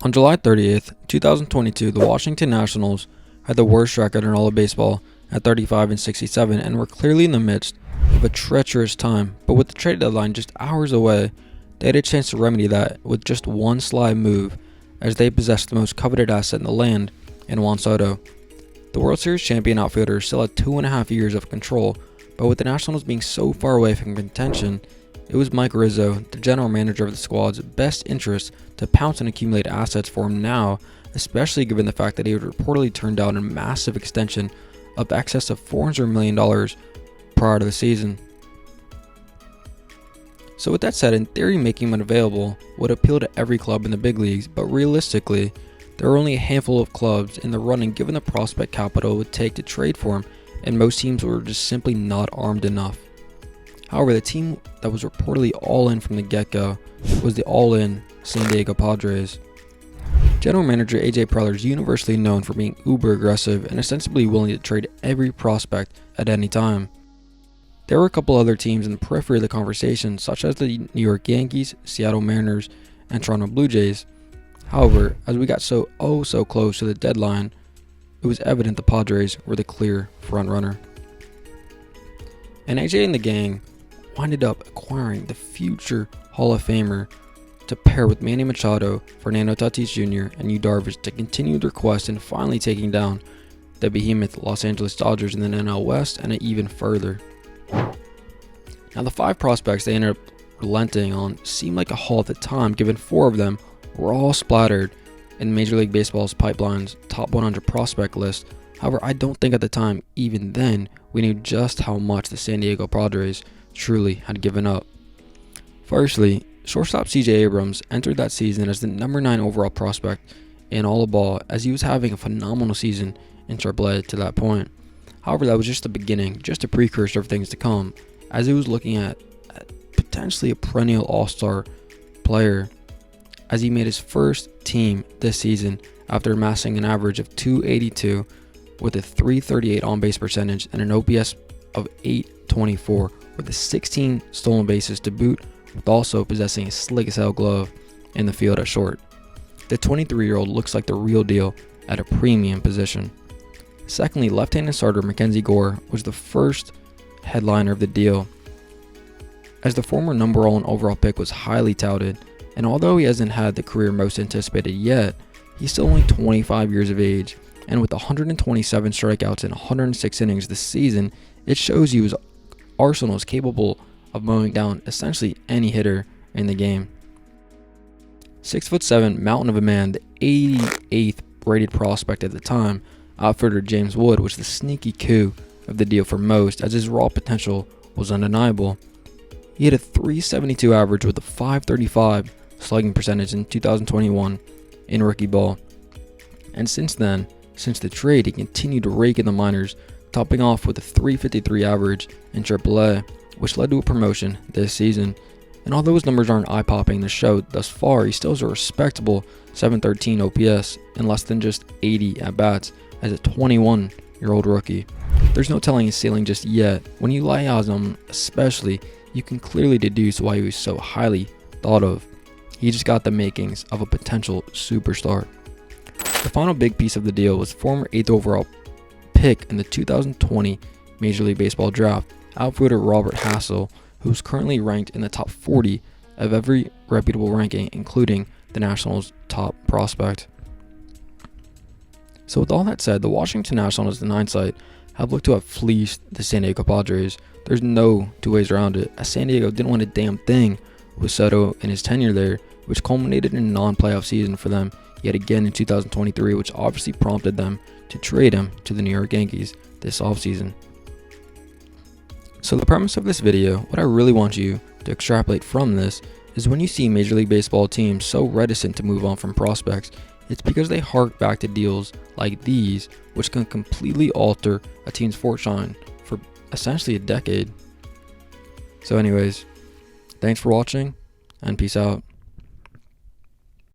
On July 30th, 2022, the Washington Nationals had the worst record in all of baseball at 35-67 and were clearly in the midst of a treacherous time, but with the trade deadline just hours away, they had a chance to remedy that with just one sly move, as they possessed the most coveted asset in the land in Juan Soto. The World Series champion outfielder still had 2.5 years of control, but with the Nationals being so far away from contention, it was Mike Rizzo, the general manager of the squad's best interest, to pounce and accumulate assets for him now, especially given the fact that he had reportedly turned down a massive extension of excess of $400 million prior to the season. So with that said, in theory making him available would appeal to every club in the big leagues, but realistically, there are only a handful of clubs in the running given the prospect capital it would take to trade for him, and most teams were just simply not armed enough. However, the team that was reportedly all in from the get-go was the all-in San Diego Padres. General manager AJ Preller is universally known for being uber aggressive and ostensibly willing to trade every prospect at any time. There were a couple other teams in the periphery of the conversation, such as the New York Yankees, Seattle Mariners, and Toronto Blue Jays. However, as we got so close to the deadline, it was evident the Padres were the clear front-runner. And AJ and the gang winded up acquiring the future Hall of Famer to pair with Manny Machado, Fernando Tatis Jr., and Yu Darvish to continue their quest in finally taking down the behemoth Los Angeles Dodgers in the NL West and even further. Now, the 5 prospects they ended up relenting on seemed like a haul at the time, given 4 of them were all splattered in Major League Baseball's pipeline's top 100 prospect list. However, I don't think at the time, even then, we knew just how much the San Diego Padres truly had given up. Firstly, shortstop CJ Abrams entered that season as the number 9 overall prospect in all of ball, as he was having a phenomenal season in AAA to that point. However, that was just the beginning, just a precursor of things to come, as he was looking at potentially a perennial all-star player, as he made his first team this season after amassing an average of .282 with a .338 on-base percentage and an OPS of .824 with a 16 stolen bases to boot, with also possessing a slick-as-hell glove in the field at short. The 23-year-old looks like the real deal at a premium position. Secondly, left-handed starter Mackenzie Gore was the first headliner of the deal, as the former number 1 overall pick was highly touted, and although he hasn't had the career most anticipated yet, he's still only 25 years of age, and with 127 strikeouts in 106 innings this season, it shows you his arsenal is capable of mowing down essentially any hitter in the game. 6'7" mountain of a man, the 88th rated prospect at the time, outfielder James Wood was the sneaky coup of the deal for most, as his raw potential was undeniable. He had a .372 average with a .535 slugging percentage in 2021 in rookie ball, and since then, since the trade, he continued to rake in the minors, topping off with a .353 average in AAA, which led to a promotion this season. And although his numbers aren't eye-popping in the show thus far, he still has a respectable .713 OPS in less than just 80 at-bats as a 21-year-old rookie. There's no telling his ceiling just yet. When you lay eyes on him especially, you can clearly deduce why he was so highly thought of. He just got the makings of a potential superstar. The final big piece of the deal was former 8th overall pick in the 2020 Major League Baseball draft, outfielder Robert Hassell, who is currently ranked in the top 40 of every reputable ranking, including the Nationals' top prospect. So with all that said, the Washington Nationals in hindsight have looked to have fleeced the San Diego Padres. There's no two ways around it, as San Diego didn't win a damn thing with Soto in his tenure there, which culminated in a non-playoff season for them yet again in 2023, which obviously prompted them to trade him to the New York Yankees this offseason. So the premise of this video, what I really want you to extrapolate from this, is when you see Major League Baseball teams so reticent to move on from prospects, it's because they hark back to deals like these, which can completely alter a team's fortune for essentially a decade. So anyways, thanks for watching, and peace out.